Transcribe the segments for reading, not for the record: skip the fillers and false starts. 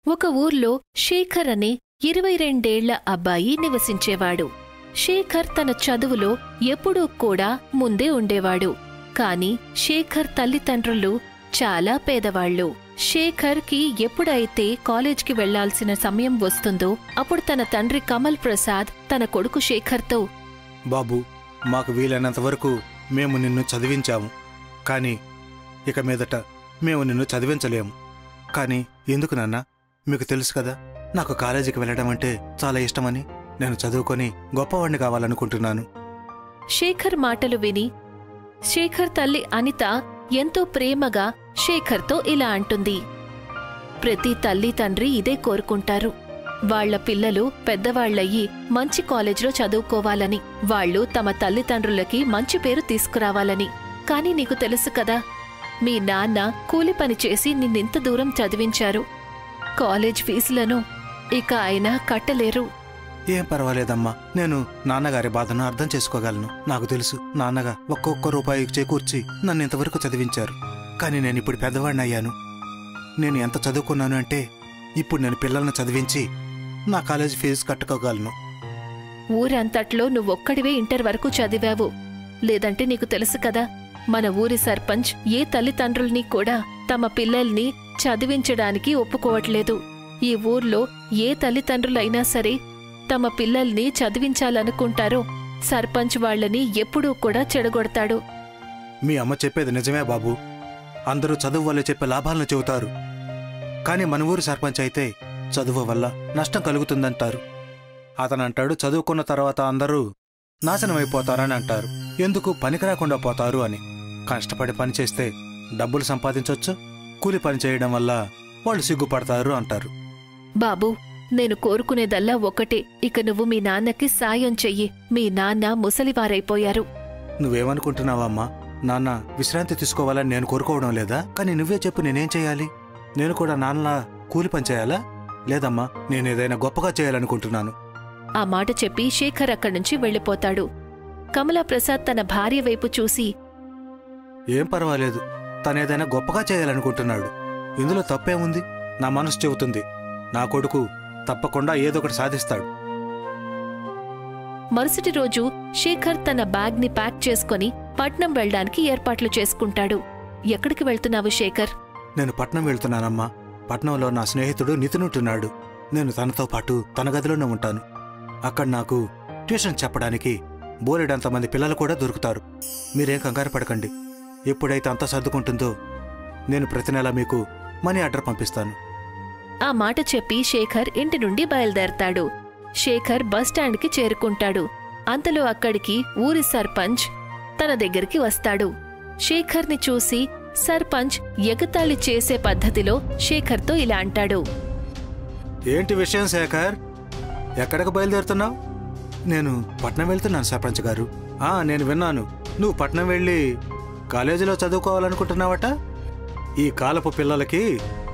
ఒక ఊర్లో శేఖర్ అనే 22 అబ్బాయి నివసించేవాడు. శేఖర్ తన చదువులో ఎప్పుడూ కూడా ముందే ఉండేవాడు. కాని శేఖర్ తల్లిదండ్రులు చాలా పేదవాళ్లు. శేఖర్ కి ఎప్పుడైతే కాలేజ్కి వెళ్లాల్సిన సమయం వస్తుందో అప్పుడు తన తండ్రి కమల్ ప్రసాద్ తన కొడుకు శేఖర్తో, బాబూ, మాకు వీలైనంత వరకు మేము నిన్ను చదివించాము. కానీ ఇక మీదట మేము నిన్ను చదివించలేము. కానీ ఎందుకు నాన్నా? మీకు తెలుసు కదా, నాకు కాలేజీకి వెళ్ళడం అంటే చాలా ఇష్టమని. నేను చదువుకొని గొప్పవాణ్ణి కావాలనుకుంటున్నాను. శేఖర్ మాటలు విని శేఖర్ తల్లి అనిత ఎంతో ప్రేమగా శేఖర్తో ఇలా అంటుంది. ప్రతి తల్లి తండ్రి ఇదే కోరుకుంటారు. వాళ్ల పిల్లలు పెద్దవాళ్లయ్యి మంచి కాలేజ్లో చదువుకోవాలని, వాళ్లు తమ తల్లిదండ్రులకి మంచి పేరు తీసుకురావాలని. కాని నీకు తెలుసు కదా, మీ నాన్న కూలి పని చేసి నిన్నింత దూరం చదివించారు. కాలేజ్ ఫీజులను ఇక ఆయన కట్టలేరు. ఏం పర్వాలేదమ్మా, నేను నాన్నగారి బాధను అర్థం చేసుకోగలను. నాకు తెలుసు, నాన్నగా ఒక్కొక్క రూపాయి చేకూర్చి నన్ను ఇంతవరకు చదివించారు. కానీ నేను ఇప్పుడు పెద్దవాడిని అయ్యాను. నేను ఎంత చదువుకున్నాను అంటే ఇప్పుడు నేను పిల్లల్ని చదివించి నా కాలేజీ ఫీజు కట్టుకోగలను. ఊరంతట్లో నువ్వొక్కడివే ఇంటర్ వరకు చదివావు. లేదంటే నీకు తెలుసు కదా, మన ఊరి సర్పంచ్ ఏ తల్లిదండ్రుల్ని కూడా తమ పిల్లల్ని చదివించడానికి ఒప్పుకోవట్లేదు. ఈ ఊర్లో ఏ తల్లిదండ్రులైనా సరే తమ పిల్లల్ని చదివించాలనుకుంటారో సర్పంచ్ వాళ్లని ఎప్పుడూ కూడా చెడగొడతాడు. మీ అమ్మ చెప్పేది నిజమే బాబూ. అందరూ చదువు వల్ల చెప్పే లాభాలను చెబుతారు. కానీ మన ఊరి సర్పంచ్ అయితే చదువు వల్ల నష్టం కలుగుతుందంటారు. అతనంటాడు చదువుకున్న తర్వాత అందరూ నాశనమైపోతారని అంటారు. ఎందుకు పనికిరాకుండా పోతారు అని. కష్టపడి పని చేస్తే డబ్బులు సంపాదించొచ్చు, కూలి పని చేయడం వల్ల వాళ్ళు సిగ్గుపడతారు అంటారు. బాబూ, నేను కోరుకునేదల్లా ఒకటే, ఇక నువ్వు మీ నాన్నకి సాయం చెయ్యి. మీ నాన్న ముసలివారైపోయారు. నువ్వేమనుకుంటున్నావమ్మా? నాన్న విశ్రాంతి తీసుకోవాలని నేను కోరుకోవడం లేదా? కానీ నువ్వే చెప్పు, నేనేం చేయాలి? నేను కూడా నాన్నలా కూలి పని చేయాలా? లేదమ్మా, నేనేదైనా గొప్పగా చేయాలనుకుంటున్నాను. ఆ మాట చెప్పి శేఖర్ అక్కడ్నుంచి వెళ్ళిపోతాడు. కమలాప్రసాద్ తన భార్య వైపు చూసి, ఏం పర్వాలేదు, తనేదైనా గొప్పగా చేయాలనుకుంటున్నాడు. ఇందులో తప్పేముంది? నా మనసు చెబుతుంది, నా కొడుకు తప్పకుండా ఏదొకటి సాధిస్తాడు. మరుసటి రోజు శేఖర్ తన బ్యాగ్ని ప్యాక్ చేసుకుని పట్నం వెళ్లడానికి ఏర్పాట్లు చేసుకుంటాడు. ఎక్కడికి వెళ్తున్నావు శేఖర్? నేను పట్నం వెళ్తున్నానమ్మా. పట్నంలో నా స్నేహితుడు నితిన్ ఉంటున్నాడు. నేను తనతో పాటు తన గదిలోనే ఉంటాను. అక్కడ నాకు ట్యూషన్ చెప్పడానికి బోలెడంతమంది పిల్లలు కూడా దొరుకుతారు. మీరేం కంగారు పడకండి. ఎప్పుడైతే అంతా సర్దుకుంటుందో నేను ప్రతి నెల మీకు మనీ ఆర్డర్ పంపిస్తాను. ఆ మాట చెప్పి శేఖర్ ఇంటి నుండి బయలుదేరతాడు. శేఖర్ బస్టాండ్కి చేరుకుంటాడు. అంతలో అక్కడికి ఊరి సర్పంచ్ తన దగ్గరికి వస్తాడు. శేఖర్ని చూసి సర్పంచ్ ఎగతాళి చేసే పద్ధతిలో శేఖర్తో ఇలా అంటాడు. ఏంటి విషయం శేఖర్? ఎక్కడికి బయలుదేరుతున్నావు? నేను పట్నం వెళ్తున్నాను సర్పంచ్ గారు. నేను విన్నాను, నువ్వు పట్నం వెళ్ళి కాలేజీలో చదువుకోవాలనుకుంటున్నావట. ఈ కాలపు పిల్లలకి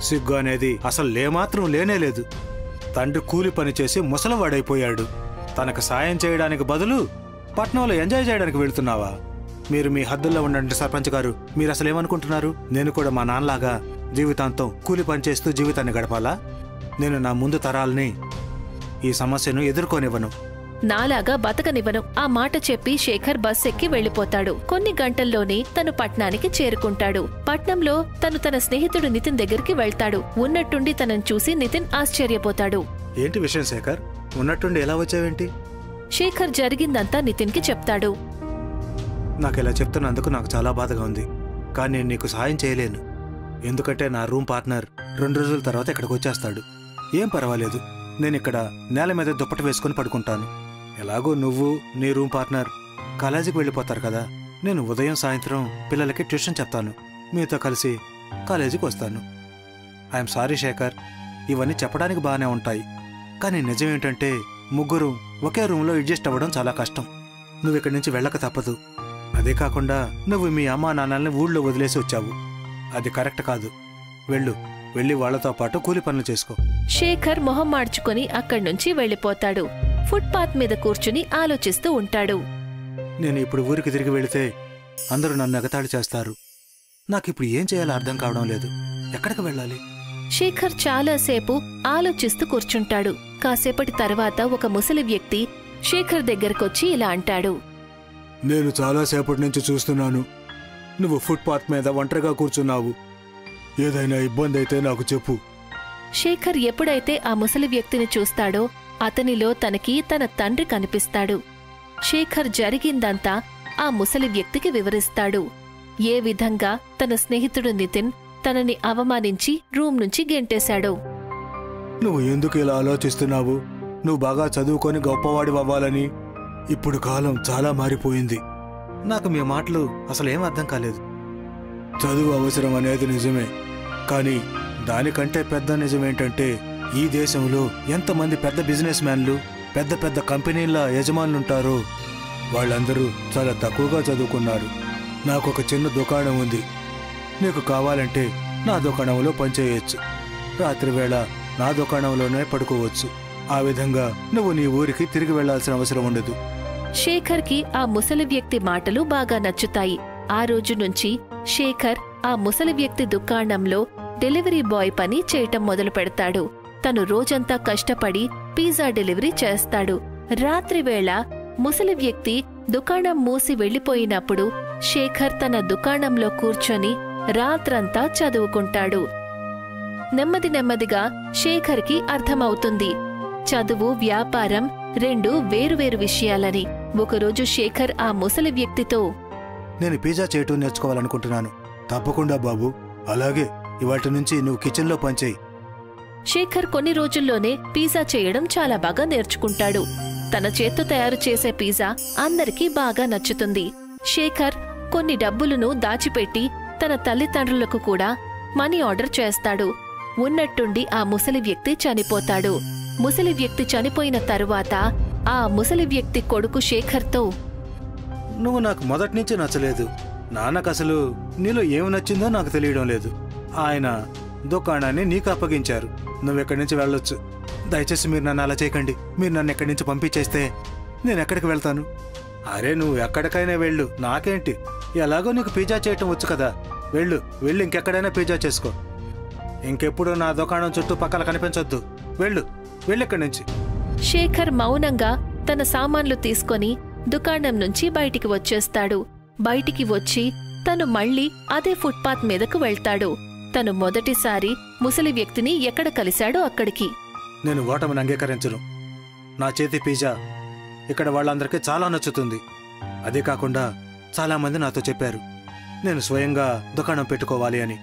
సిగ్గు అనేది అసలు లేమాత్రం లేనేలేదు. తండ్రి కూలి పని చేసి ముసలివాడైపోయాడు. తనకు సాయం చేయడానికి బదులు పట్నంలో ఎంజాయ్ చేయడానికి వెళ్తున్నావా? మీరు మీ హద్దుల్లో ఉండండి సర్పంచ్ గారు. మీరు అసలేమనుకుంటున్నారు? నేను కూడా మా నాన్నలాగా జీవితాంతం కూలి పని చేస్తూ జీవితాన్ని గడపాలా? నేను నా ముందు తరాలని ఈ సమస్యను ఎదుర్కోనివ్వను. నాలాగా బతకనివ్వను. ఆ మాట చెప్పి శేఖర్ బస్ ఎక్కి వెళ్లిపోతాడు. కొన్ని గంటల్లోనే తను పట్నానికి చేరుకుంటాడు. పట్నంలో తను తన స్నేహితుడు నితిన్ దగ్గరికి వెళ్తాడు. ఉన్నట్టుండి తనను చూసి నితిన్ ఆశ్చర్యపోతాడు. ఏంటి విషయం శేఖర్? ఉన్నట్టుండి ఎలా వచ్చావేంటి? శేఖర్ జరిగిందంతా నితిన్కి చెప్తాడు. నాకిలా చెప్తున్నందుకు నాకు చాలా బాధగా ఉంది. కానీ నేను నీకు సహాయం చేయలేను. ఎందుకంటే నా రూమ్ పార్ట్నర్ 2 రోజుల తర్వాత ఇక్కడికి వచ్చేస్తాడు. ఏం పర్వాలేదు, నేను ఇక్కడ నేల మీద దుప్పటి వేసుకుని పడుకుంటాను. ఎలాగో నువ్వు నీ రూమ్ పార్ట్నర్ కాలేజీకి వెళ్ళిపోతారు కదా. నేను ఉదయం సాయంత్రం పిల్లలకి ట్యూషన్ చెప్తాను. మీతో కలిసి కాలేజీకి వస్తాను. ఐఎమ్ సారీ శేఖర్, ఇవన్నీ చెప్పడానికి బాగానే ఉంటాయి. కానీ నిజం ఏంటంటే ముగ్గురు ఒకే రూమ్లో అడ్జస్ట్ అవ్వడం చాలా కష్టం. నువ్వు ఇక్కడి నుంచి వెళ్ళక తప్పదు. అదే కాకుండా నువ్వు మీ అమ్మా నాన్నల్ని ఊళ్ళో వదిలేసి వచ్చావు. అది కరెక్ట్ కాదు. వెళ్ళి వాళ్లతో పాటు కూలి పనులు చేసుకో. శేఖర్ మొహం మార్చుకుని అక్కడ్నుంచి వెళ్ళిపోతాడు. ఫుట్పాత్ మీద కూర్చుని ఆలోచిస్తూ ఉంటాడు. నేను ఇప్పుడు ఊరికి తిరిగి వెళితే అందరూ నన్ను ఎగతాళి చేస్తారు. నాకిప్పుడు ఏం చేయాలో అర్థం కావడం లేదు. ఎక్కడికి వెళ్ళాలి? శేఖర్ చాలాసేపు ఆలోచిస్తూ కూర్చుంటాడు. కాసేపటి తర్వాత ఒక ముసలి వ్యక్తి శేఖర్ దగ్గరకొచ్చి ఇలా అంటాడు. నేను చాలాసేపటి నుంచి చూస్తున్నాను. నువ్వు ఫుట్పాత్ మీద ఒంటరిగా కూర్చున్నావు. ఏదైనా ఇబ్బంది అయితే నాకు చెప్పు. శేఖర్ ఎప్పుడైతే ఆ ముసలి వ్యక్తిని చూస్తాడో అతనిలో తనకి తన తండ్రి కనిపిస్తాడు. శేఖర్ జరిగిందంతా ఆ ముసలి వ్యక్తికి వివరిస్తాడు. ఏ విధంగా తన స్నేహితుడు నితిన్ తనని అవమానించి రూమ్ నుంచి గెంటేశాడు. నువ్వు ఎందుకు ఇలా ఆలోచిస్తున్నావు? నువ్వు బాగా చదువుకొని గొప్పవాడివవ్వాలని. ఇప్పుడు కాలం చాలా మారిపోయింది. నాకు మీ మాటలు అసలేం అర్థం కాలేదు. చదువు అవసరం అనేది నిజమే, కానీ దానికంటే పెద్ద నిజమేంటంటే ఈ దేశంలో ఎంతమంది పెద్ద బిజినెస్ మ్యాన్లు, పెద్ద పెద్ద కంపెనీల యజమానులుంటారో వాళ్ళందరూ చాలా తక్కువగా చదువుకున్నారు. నాకొక చిన్న దుకాణం ఉంది. నీకు కావాలంటే నా దుకాణంలో పనిచేయచ్చు. రాత్రివేళ నా దుకాణంలోనే పడుకోవచ్చు. ఆ విధంగా నువ్వు నీ ఊరికి తిరిగి వెళ్లాల్సిన అవసరం ఉండదు. శేఖర్కి ఆ ముసలి వ్యక్తి మాటలు బాగా నచ్చుతాయి. ఆ రోజు నుంచి శేఖర్ ఆ ముసలి వ్యక్తి దుకాణంలో డెలివరీ బాయ్ పని చేయటం మొదలు పెడతాడు. తను రోజంతా కష్టపడి పిజ్జా డెలివరీ చేస్తాడు. రాత్రివేళ ముసలి వ్యక్తి దుకాణం మూసి వెళ్లిపోయినప్పుడు శేఖర్ తన దుకాణంలో కూర్చొని రాత్రంతా చదువుకుంటాడు. నెమ్మది నెమ్మదిగా శేఖర్కి అర్థమవుతుంది చదువు, వ్యాపారం రెండు వేరువేరు విషయాలని. ఒకరోజు శేఖర్ ఆ ముసలి వ్యక్తితో, నేను పిజ్జా చేయటం నేర్చుకోవాలనుకుంటున్నాను. తప్పకుండా బాబు, అలాగే ఇవాటి నుంచి నువ్వు కిచెన్లో పనిచేయి. శేఖర్ కొన్ని రోజుల్లోనే పిజ్జా చేయడం చాలా బాగా నేర్చుకుంటాడు. తన చేత్తో తయారు చేసే పిజ్జా అందరికీ బాగా నచ్చుతుంది. శేఖర్ కొన్ని డబ్బులను దాచిపెట్టి తన తల్లిదండ్రులకు కూడా మనీ ఆర్డర్ చేస్తాడు. ఉన్నట్టుండి ఆ ముసలి వ్యక్తి చనిపోతాడు. ముసలి వ్యక్తి చనిపోయిన తరువాత ఆ ముసలి వ్యక్తి కొడుకు శేఖర్తో, నువ్వు నాకు మొదటి నుంచి నచ్చలేదు. నాన్నకసలు నీలో ఏమి నచ్చిందో నాకు తెలియడం లేదు. ఆయన దుకాణాన్ని నీకు అప్పగించారు. నువ్వెక్కడి నుంచి వెళ్ళొచ్చు. దయచేసి మీరు నన్ను అలా చేయకండి. మీరు నన్ను ఎక్కడి నుంచి పంపించేస్తే నేను ఎక్కడికి వెళ్తాను? అరే, నువ్వు ఎక్కడికైనా వెళ్ళు, నాకేంటి? ఎలాగో నీకు పిజ్జా చేయటం వచ్చు కదా. వెళ్ళి ఇంకెక్కడైనా పిజ్జా చేసుకో. ఇంకెప్పుడు నా దుకాణం చుట్టుపక్కల కనిపించొద్దు. వెళ్ళిక్కడి నుంచి. శేఖర్ మౌనంగా తన సామాన్లు తీసుకొని దుకాణం నుంచి బయటికి వచ్చేస్తాడు. బయటికి వచ్చి తను మళ్ళీ అదే ఫుట్పాత్ మీదకు వెళ్తాడు. తను మొదటిసారి ముసలి వ్యక్తిని ఎక్కడ కలిశాడో అక్కడికి. నేను ఓటమిని అంగీకరించను. నా చేతి పిజ్జా ఇక్కడ వాళ్ళందరికీ చాలా నచ్చుతుంది. అదే కాకుండా చాలామంది నాతో చెప్పారు నేను స్వయంగా దుకాణం పెట్టుకోవాలి అని.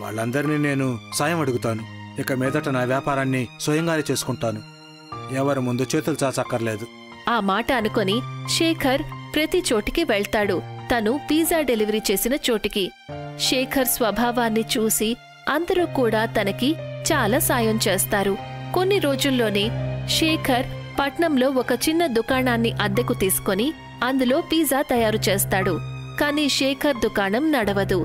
వాళ్ళందరినీ నేను సాయం అడుగుతాను. ఇక మీదట నా వ్యాపారాన్ని స్వయంగానే చేసుకుంటాను. ఎవరి ముందు చేతులు చాచక్కర్లేదు. ఆ మాట అనుకొని శేఖర్ ప్రతి చోటికి వెళ్తాడు. తను పిజ్జా డెలివరీ చేసిన చోటికి. శేఖర్ స్వభావాన్ని చూసి అందరూ కూడా తనకి చాలా సాయం చేస్తారు. కొన్ని రోజుల్లోనే శేఖర్ పట్నంలో ఒక చిన్న దుకాణాన్ని అద్దెకు తీసుకొని అందులో పిజ్జా తయారు చేస్తాడు. కానీ శేఖర్ దుకాణం నడవదు.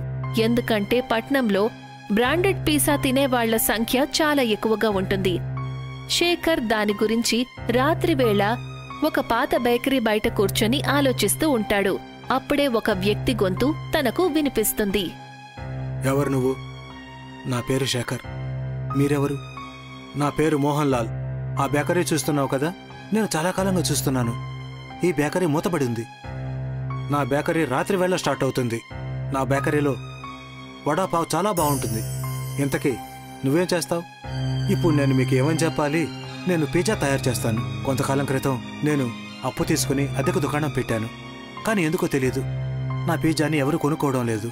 ఎందుకంటే పట్నంలో బ్రాండెడ్ పిజ్జా తినేవాళ్ల సంఖ్య చాలా ఎక్కువగా ఉంటుంది. శేఖర్ దాని గురించి రాత్రివేళ ఒక పాత బేకరీ బయట కూర్చొని ఆలోచిస్తూ ఉంటాడు. అప్పుడే ఒక వ్యక్తి గొంతు తనకు వినిపిస్తుంది. ఎవరు నువ్వు? నా పేరు శేఖర్. మీరెవరు? నా పేరు మోహన్ లాల్. ఆ బేకరీ చూస్తున్నావు కదా, నేను చాలా కాలంగా చూస్తున్నాను. ఈ బేకరీ మూతపడి ఉంది. నా బేకరీ రాత్రి వేళ స్టార్ట్ అవుతుంది. నా బేకరీలో వడాపావ్ చాలా బాగుంటుంది. ఇంతకీ నువ్వేం చేస్తావు? ఇప్పుడు నేను మీకు ఏమని చెప్పాలి? నేను పిజ్జా తయారు చేస్తాను. కొంతకాలం క్రితం నేను అప్పు తీసుకుని అద్దెకు దుకాణం పెట్టాను. కానీ ఎందుకో తెలియదు, నా పిజ్జాని ఎవరు కొనుక్కోవడం లేదు.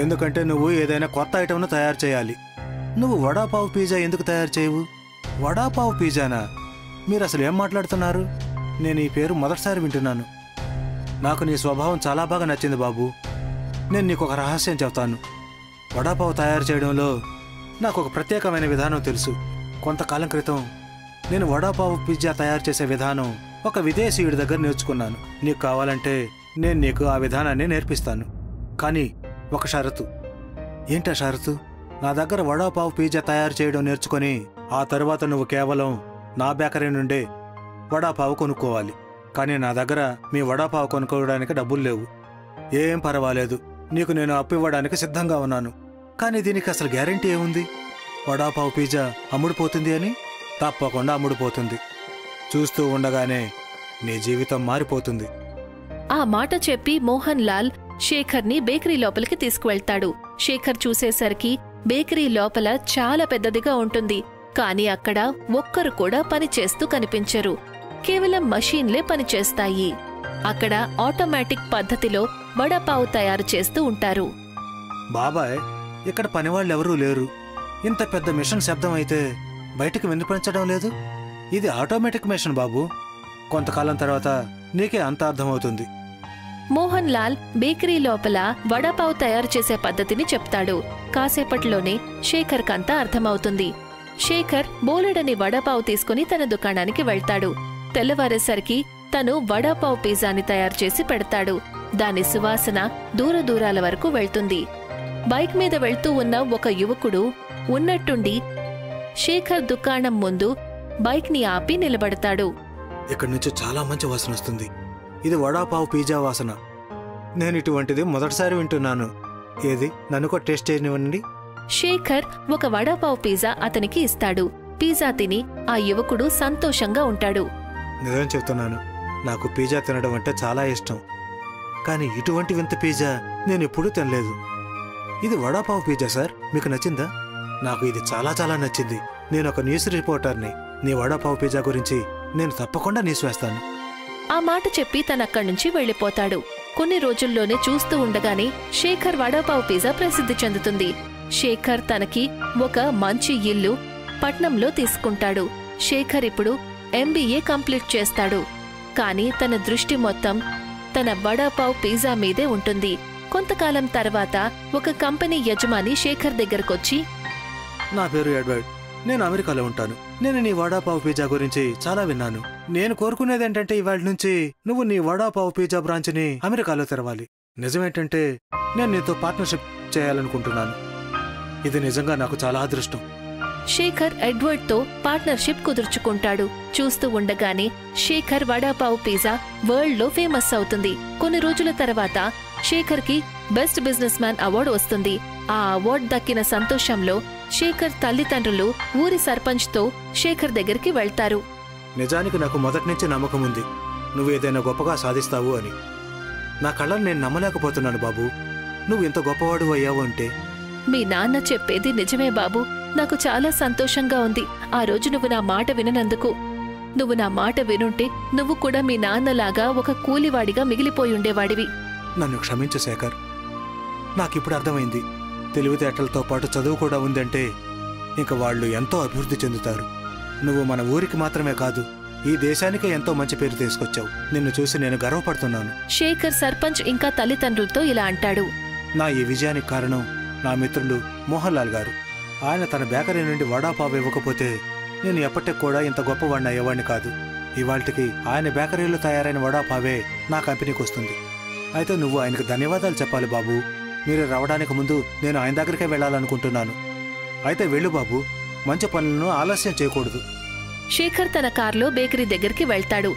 ఎందుకంటే నువ్వు ఏదైనా కొత్త ఐటెంను తయారు చేయాలి. నువ్వు వడాపావ్ పిజ్జా ఎందుకు తయారు చేయవు? వడాపావ్ పిజ్జానా? మీరు అసలు ఏం మాట్లాడుతున్నారు? నేను ఈ పేరు మొదటిసారి వింటున్నాను. నాకు నీ స్వభావం చాలా బాగా నచ్చింది బాబు. నేను నీకు ఒక రహస్యం చెప్తాను. వడాపావ్ తయారు చేయడంలో నాకు ఒక ప్రత్యేకమైన విధానం తెలుసు. కొంతకాలం క్రితం నేను వడాపావ్ పిజ్జా తయారు చేసే విధానం ఒక విదేశీయుడి దగ్గర నేర్చుకున్నాను. నీకు కావాలంటే నేను నీకు ఆ విధానాన్ని నేర్పిస్తాను. కానీ ఒక షరతు. ఏంటా షరతు? నా దగ్గర వడాపావ్ పిజ్జా తయారు చేయడం నేర్చుకొని ఆ తరువాత నువ్వు కేవలం నా బేకరీ నుండే వడాపావు కొనుక్కోవాలి. కానీ నా దగ్గర మీ వడాపావు కొనుక్కోవడానికి డబ్బులు లేవు. ఏం పర్వాలేదు, నీకు నేను అప్పు ఇవ్వడానికి సిద్ధంగా ఉన్నాను. కానీ దీనికి అసలు గ్యారెంటీ ఏముంది? వడాపావు పిజ్జా అమ్ముడుపోతుంది అని? తప్పకుండా అమ్ముడుపోతుంది. చూస్తూ ఉండగానే నీ జీవితం మారిపోతుంది. ఆ మాట చెప్పి మోహన్ లాల్ శేఖర్ని బేకరీ లోపలికి తీసుకువెళ్తాడు. శేఖర్ చూసేసరికి బేకరీ లోపల చాలా పెద్దదిగా ఉంటుంది. కాని అక్కడ ఒక్కరు కూడా పనిచేస్తూ కనిపించరు. కేవలం మషీన్లే పనిచేస్తాయి. అక్కడ ఆటోమేటిక్ పద్ధతిలో వడాపావు తయారు చేస్తూ ఉంటారు. బాబాయ్, ఇక్కడ పనివాళ్ళెవరూ లేరు. ఇంత పెద్ద మిషన్ శబ్దం అయితే బయటికి వినిపించడం లేదు. ఇది ఆటోమేటిక్ మిషన్ బాబు. కొంతకాలం తర్వాత నీకే అంత అర్థమవుతుంది. మోహన్ లాల్ బేకరీ లోపల వడాపావు తయారు చేసే పద్ధతిని చెప్తాడు. కాసేపట్లోనే శేఖర్ కంతా అర్థమవుతుంది. శేఖర్ బోలెడని వడాపావు తీసుకుని తన దుకాణానికి వెళ్తాడు. తెల్లవారేసరికి తను వడాపావు పిజ్జాని తయారు చేసి పెడతాడు. దాని సువాసన దూర దూరాల వరకు వెళ్తుంది. బైక్ మీద వెళ్తూ ఉన్న ఒక యువకుడు ఉన్నట్టుండి శేఖర్ దుకాణం ముందు బైక్ ని ఆపి నిలబడతాడు. ఇక్కడి నుంచి చాలా మంచి వాసన వస్తుంది. ఇది వడాపావు పిజ్జా వాసన. నేను ఇటువంటిది మొదటిసారి వింటున్నాను. ఏది, నన్ను కూడా టేస్ట్ చేయనివ్వండి. శేఖర్ ఒక వడాపావు పిజ్జా అతనికి ఇస్తాడు. పిజ్జా తిని ఆ యువకుడు సంతోషంగా ఉంటాడు. నిజం చెప్తున్నాను, నాకు పిజ్జా తినడం అంటే చాలా ఇష్టం. కానీ ఇటువంటి వింత పిజ్జా నేను ఎప్పుడూ తినలేదు. ఇది వడాపావు పిజ్జా సార్, మీకు నచ్చిందా? నాకు ఇది చాలా చాలా నచ్చింది. నేను ఒక న్యూస్ రిపోర్టర్ని. నీ వడాపావు పిజ్జా గురించి నేను తప్పకుండా న్యూస్ వేస్తాను. ఆ మాట చెప్పి తనక్కడి నుంచి వెళ్లిపోతాడు. కొన్ని రోజుల్లోనే చూస్తూ ఉండగానే శేఖర్ వడాపావు పిజ్జా ప్రసిద్ధి చెందుతుంది. శేఖర్ తనకి ఒక మంచి ఇల్లు పట్నంలో తీసుకుంటాడు. శేఖర్ ఇప్పుడు MBA కంప్లీట్ చేస్తాడు. కానీ తన దృష్టి మొత్తం తన వడాపావు పిజ్జా మీదే ఉంటుంది. కొంతకాలం తర్వాత ఒక కంపెనీ యజమాని శేఖర్ దగ్గరకొచ్చి, నా పేరు ఎడ్వర్డ్, నేను అమెరికాలో ఉంటాను. నేను నీ వడాపావు పిజ్జా గురించి చాలా విన్నాను. నేను కోరుకునేదేంటంటే ఇవాళ నుంచి నువ్వు నీ వడాపావు పిజ్జా బ్రాంచ్ని అమెరికాలో తెరవాలి. నిజమేంటంటే నేను నీతో పార్ట్నర్షిప్ చేయాలనుకుంటున్నాను. ఇది నిజంగా నాకు చాలా అదృష్టం. శేఖర్ ఎడ్వర్డ్ తో పార్ట్నర్షిప్ కుదుర్చుకుంటాడు. చూస్తూ ఉండగానే శేఖర్ వడాపావు పిజ్జా వరల్డ్ లో ఫేమస్ అవుతుంది. కొన్ని రోజుల తర్వాత శేఖర్ కి బెస్ట్ బిజినెస్ మ్యాన్ అవార్డు వస్తుంది. ఆ అవార్డు దక్కిన సంతోషంలో శేఖర్ తల్లిదండ్రులు ఊరి సర్పంచ్ తో శేఖర్ దగ్గరికి వెళ్తారు. నిజానికి నాకు మొదటి నుంచి నమ్మకం ఉంది, నువ్వు ఏదైనా గొప్పగా సాధిస్తావు అని. నా కళ్ళను నేను నమ్మలేకపోతున్నాను బాబు. నువ్వు ఇంత గొప్పవాడు అయ్యావు అంటే. మీ నాన్న చెప్పేది నిజమే బాబు. నాకు చాలా సంతోషంగా ఉంది ఆ రోజు నువ్వు నా మాట విననందుకు. నువ్వు నా మాట వినుంటే నువ్వు కూడా మీ నాన్నలాగా ఒక కూలివాడిగా మిగిలిపోయి ఉండేవాడివి. నన్ను క్షమించు శేఖర్. నాకిప్పుడు అర్థమైంది, తెలివితేటలతో పాటు చదువు కూడా ఉందంటే ఇంక వాళ్ళు ఎంతో అభివృద్ధి చెందుతారు. నువ్వు మన ఊరికి మాత్రమే కాదు, ఈ దేశానికే ఎంతో మంచి పేరు తీసుకొచ్చావు. నిన్ను చూసి నేను గర్వపడుతున్నాను. శేఖర్ సర్పంచ్ ఇంకా తల్లిదండ్రులతో ఇలా అంటాడు. నా ఈ విజయానికి కారణం నా మిత్రులు మోహన్ లాల్ గారు. ఆయన తన బేకరీ నుండి వడాపావు ఇవ్వకపోతే నేను ఎప్పటికి కూడా ఇంత గొప్పవాడిని అయ్యేవాడిని కాదు. ఇవాళకి ఆయన బేకరీలో తయారైన వడాపావే నా కంపెనీకి వస్తుంది. అయితే నువ్వు ఆయనకు ధన్యవాదాలు చెప్పాలి బాబు. మీరు రావడానికి ముందు నేను ఆయన దగ్గరికే వెళ్ళాలనుకుంటున్నాను. అయితే వెళ్ళు బాబు, మంచి పనులను ఆలస్యం చేయకూడదు. శేఖర్ తన కార్లో బేకరీ దగ్గరికి వెళ్తాడు.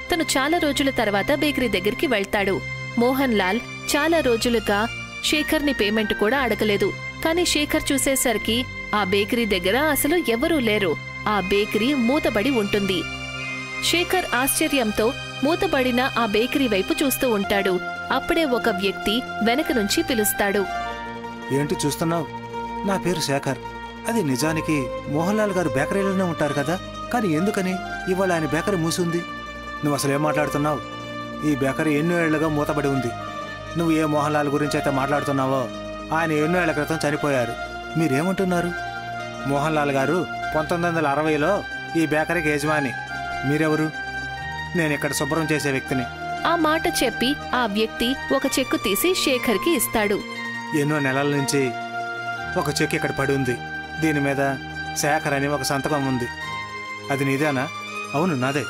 తను చాలా రోజుల తర్వాత బేకరీ దగ్గరికి వెళ్తాడు. మోహన్ లాల్ చాలా రోజులుగా శేఖర్ని పేమెంట్ కూడా అడగలేదు. కానీ శేఖర్ చూసేసరికి ఆ బేకరీ దగ్గర అసలు ఎవరూ లేరు. ఆ బేకరీ మూతబడి ఉంటుంది. శేఖర్ ఆశ్చర్యంతో మూతబడిన ఆ బేకరీ వైపు చూస్తూ ఉంటాడు. అప్పుడే ఒక వ్యక్తి వెనక నుంచి పిలుస్తాడు. ఏంటి చూస్తున్నావు? నా పేరు శేఖర్. అది నిజానికి మోహన్ లాల్ గారు బేకరీలోనే ఉంటారు కదా, కానీ ఎందుకని ఇవాళ ఆయన బేకరీ మూసింది? నువ్వు అసలు ఏం మాట్లాడుతున్నావు? ఈ బేకరీ ఎన్నో ఏళ్లుగా మూతబడి ఉంది. నువ్వు ఏ మోహన్ లాల్ గురించి అయితే మాట్లాడుతున్నావో ఆయన ఎన్నో ఏళ్ల క్రితం చనిపోయారు. మీరేమంటున్నారు? మోహన్ లాల్ గారు 1960లో ఈ బేకరీకి యజమాని. మీరెవరు? నేను ఇక్కడ శుభ్రం చేసే వ్యక్తిని. ఆ మాట చెప్పి ఆ వ్యక్తి ఒక చెక్కు తీసి శేఖర్కి ఇస్తాడు. ఎన్నో నెలల నుంచి ఒక చెక్ ఇక్కడ పడి ఉంది. దీని మీద శేఖర్ అని ఒక సంతకం ఉంది. అది నీదేనా? అవును, నాదే.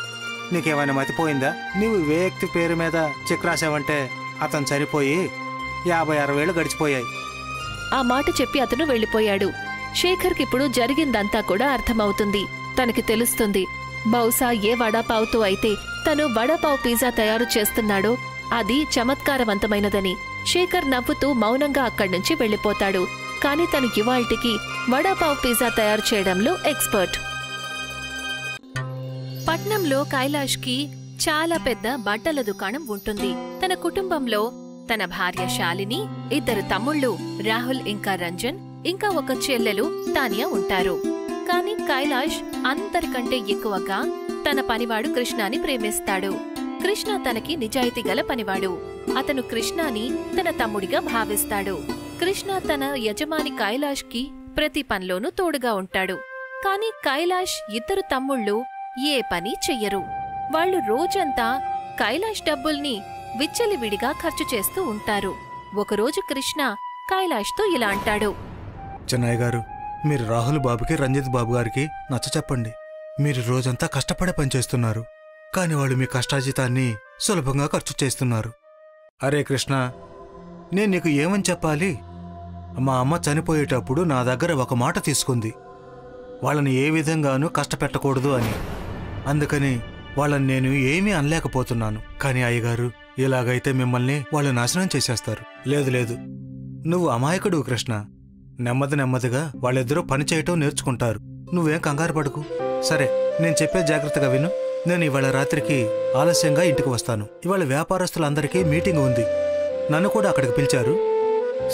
నీకేమైనా మతిపోయిందా? నీవు వ్యక్తి పేరు మీద చెక్ రాసావంటే అతను చనిపోయి 50-60 ఏళ్ళు గడిచిపోయాయి. ఆ మాట చెప్పి అతను వెళ్లిపోయాడు. శేఖర్కిప్పుడు జరిగిందంతా కూడా అర్థమవుతుంది. తనకి తెలుస్తుంది, బహుశా ఏ వడాపావుతో అయితే తను వడాపావు పిజ్జా తయారు చేస్తున్నాడో అది చమత్కారవంతమైనదని. శేఖర్ నవ్వుతూ మౌనంగా అక్కడ్నుంచి వెళ్లిపోతాడు. కానీ తను ఇవాల్టికి వడాపావ్ పిజ్జా తయారు చేయడంలో ఎక్స్పర్ట్. పట్నంలో కైలాష్కి చాలా పెద్ద బట్టల దుకాణం ఉంటుంది. తన కుటుంబంలో తన భార్య శాలిని, 2 తమ్ముళ్ళు రాహుల్ ఇంకా రంజన్, ఇంకా ఒక చెల్లెలు తానియా ఉంటారు. కాని కైలాష్ అందరికంటే ఎక్కువగా తన పనివాడు కృష్ణాని ప్రేమిస్తాడు. కృష్ణ తనకి నిజాయితీ గల పనివాడు. అతను కృష్ణాని తన తమ్ముడిగా భావిస్తాడు. కృష్ణ తన యజమాని కైలాష్కి ప్రతి పనిలోనూ తోడుగా ఉంటాడు. కాని కైలాష్ 2 తమ్ముళ్ళు ఏ పని చెయ్యరు. వాళ్లు రోజంతా కైలాష్ డబ్బుల్ని విచ్చలివిడిగా ఖర్చు చేస్తూ ఉంటారు. ఒకరోజు కృష్ణ కైలాష్తో ఇలా అంటాడు. చెన్నయ్య గారు, మీరు రాహుల్ బాబుకి, రంజిత్ బాబు గారికి నచ్చ చెప్పండి. మీరు రోజంతా కష్టపడే పనిచేస్తున్నారు, కాని వాళ్ళు మీ కష్టాజితాన్ని సులభంగా ఖర్చు చేస్తున్నారు. అరే కృష్ణ, నేను నీకు ఏమని చెప్పాలి? మా అమ్మ చనిపోయేటప్పుడు నా దగ్గర ఒక మాట తీసుకుంది, వాళ్ళని ఏ విధంగానూ కష్టపెట్టకూడదు అని. అందుకని వాళ్ళని నేను ఏమీ అనలేకపోతున్నాను. కాని అయ్యగారు, ఇలాగైతే మిమ్మల్ని వాళ్ళు నాశనం చేసేస్తారు. లేదు లేదు, నువ్వు అమాయకుడు కృష్ణ. నెమ్మదిగా వాళ్ళిద్దరూ పనిచేయటం నేర్చుకుంటారు. నువ్వేం కంగారు పడుకు. సరే, నేను చెప్పే జాగ్రత్తగా విను. నేను ఇవాళ రాత్రికి ఆలస్యంగా ఇంటికి వస్తాను. ఇవాళ వ్యాపారస్తులందరికీ మీటింగ్ ఉంది. నన్ను కూడా అక్కడికి పిలిచారు.